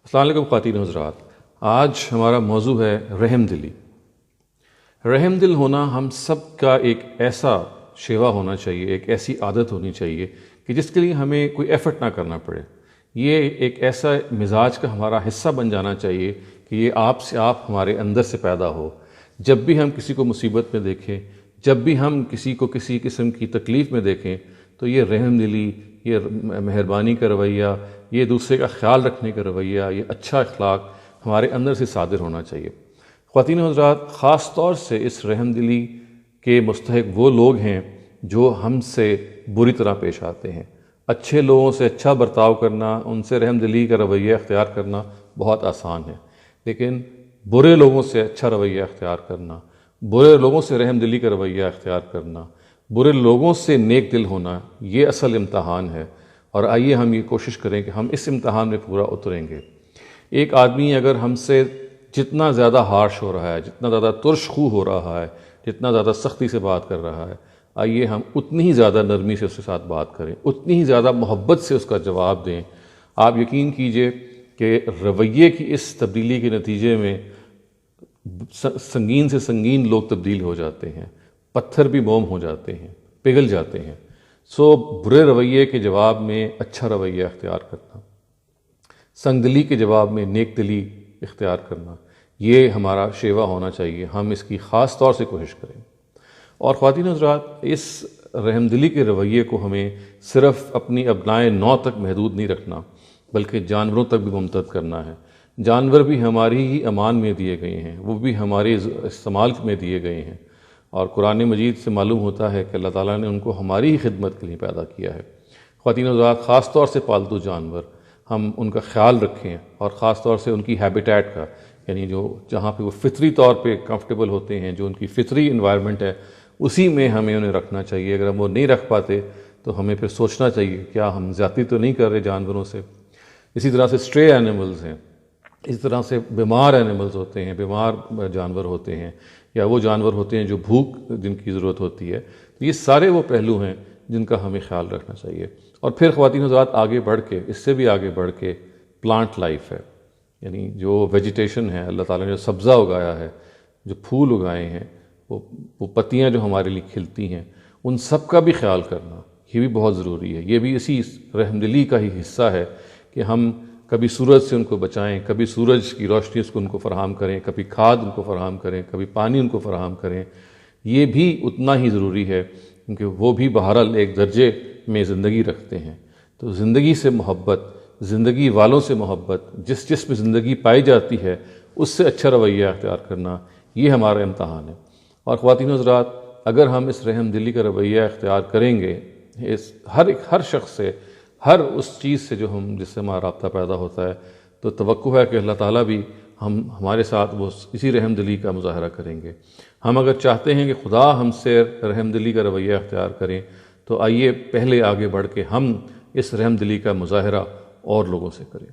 السلام علیکم خواتین و حضرات، آج ہمارا موضوع ہے رحم دلی۔ رحم دل ہونا ہم سب کا ایک ایسا شیوا ہونا چاہیے، ایک ایسی عادت ہونی چاہیے کہ جس کے لیے ہمیں کوئی ایفرٹ نہ کرنا پڑے۔ یہ ایک ایسا مزاج کا ہمارا حصہ بن جانا چاہیے کہ یہ آپ سے آپ ہمارے اندر سے پیدا ہو۔ جب بھی ہم کسی کو مصیبت میں دیکھیں، جب بھی ہم کسی کو کسی قسم کی تکلیف میں دیکھیں تو یہ رحم دلی، یہ مہربانی کا رویہ، یہ دوسرے کا خیال رکھنے کا رویہ، یہ اچھا اخلاق ہمارے اندر سے صادر ہونا چاہیے۔ خواتین و حضرات، خاص طور سے اس رحم دلی کے مستحق وہ لوگ ہیں جو ہم سے بری طرح پیش آتے ہیں۔ اچھے لوگوں سے اچھا برتاؤ کرنا، ان سے رحم دلی کا رویہ اختیار کرنا بہت آسان ہے، لیکن برے لوگوں سے اچھا رویہ اختیار کرنا، برے لوگوں سے رحم دلی کا رویہ اختیار کرنا، برے لوگوں سے نیک دل ہونا، یہ اصل امتحان ہے۔ اور آئیے ہم یہ کوشش کریں کہ ہم اس امتحان میں پورا اتریں گے۔ ایک آدمی اگر ہم سے جتنا زیادہ ہارش ہو رہا ہے، جتنا زیادہ ترش خو ہو رہا ہے، جتنا زیادہ سختی سے بات کر رہا ہے، آئیے ہم اتنی ہی زیادہ نرمی سے اس کے ساتھ بات کریں، اتنی ہی زیادہ محبت سے اس کا جواب دیں۔ آپ یقین کیجئے کہ رویے کی اس تبدیلی کے نتیجے میں سنگین سے سنگین لوگ تبدیل ہو جاتے ہیں، پتھر بھی موم ہو جاتے ہیں، پگھل جاتے ہیں۔ برے رویے کے جواب میں اچھا رویہ اختیار کرنا، سنگ دلی کے جواب میں نیک دلی اختیار کرنا، یہ ہمارا شیوا ہونا چاہیے۔ ہم اس کی خاص طور سے کوشش کریں۔ اور خواتین حضرات، اس رحم دلی کے رویے کو ہمیں صرف اپنی ابنائے نوع تک محدود نہیں رکھنا، بلکہ جانوروں تک بھی ممتد کرنا ہے۔ جانور بھی ہماری ہی امان میں دیے گئے ہیں، وہ بھی ہمارے استعمال میں دیے گئے ہیں، اور قرآن مجید سے معلوم ہوتا ہے کہ اللہ تعالیٰ نے ان کو ہماری ہی خدمت کے لیے پیدا کیا ہے۔ خواتین حضرات، خاص طور سے پالتو جانور، ہم ان کا خیال رکھیں، اور خاص طور سے ان کی ہیبیٹیٹ کا، یعنی جہاں پہ وہ فطری طور پہ کمفرٹیبل ہوتے ہیں، جو ان کی فطری انوائرمنٹ ہے، اسی میں ہمیں انہیں رکھنا چاہیے۔ اگر ہم وہ نہیں رکھ پاتے تو ہمیں پھر سوچنا چاہیے کیا ہم زیادتی تو نہیں کر رہے جانوروں سے۔ اسی طرح سے اسٹرے اینیملز ہیں، اس طرح سے بیمار اینیملز ہوتے ہیں، بیمار جانور ہوتے ہیں، یا وہ جانور ہوتے ہیں جو بھوک جن کی ضرورت ہوتی ہے۔ یہ سارے وہ پہلو ہیں جن کا ہمیں خیال رکھنا چاہیے۔ اور پھر خواتین حضرات، آگے بڑھ کے، اس سے بھی آگے بڑھ کے پلانٹ لائف ہے، یعنی جو ویجیٹیشن ہے، اللہ تعالیٰ نے جو سبزہ اگایا ہے، جو پھول اگائے ہیں، وہ پتیاں جو ہمارے لیے کھلتی ہیں، ان سب کا بھی خیال کرنا، یہ بھی بہت ضروری ہے۔ یہ بھی اسی رحم دلی کا ہی حصہ ہے کہ ہم کبھی سورج سے ان کو بچائیں، کبھی سورج کی روشنی اس کو ان کو فراہم کریں، کبھی کھاد ان کو فراہم کریں، کبھی پانی ان کو فراہم کریں۔ یہ بھی اتنا ہی ضروری ہے، کیونکہ وہ بھی بہرحال ایک درجے میں زندگی رکھتے ہیں۔ تو زندگی سے محبت، زندگی والوں سے محبت، جس میں زندگی پائی جاتی ہے، اس سے اچھا رویہ اختیار کرنا، یہ ہمارا امتحان ہے۔ اور خواتین حضرات، اگر ہم اس رحم دلی کا رویہ اختیار کریں گے، ہر شخص سے، ہر اس چیز سے جس سے ہمارا رابطہ پیدا ہوتا ہے، تو توقع ہے کہ اللہ تعالیٰ بھی ہمارے ساتھ وہ اسی رحم دلی کا مظاہرہ کریں گے۔ ہم اگر چاہتے ہیں کہ خدا ہم سے رحم دلی کا رویہ اختیار کریں، تو آئیے پہلے آگے بڑھ کے ہم اس رحم دلی کا مظاہرہ اور لوگوں سے کریں۔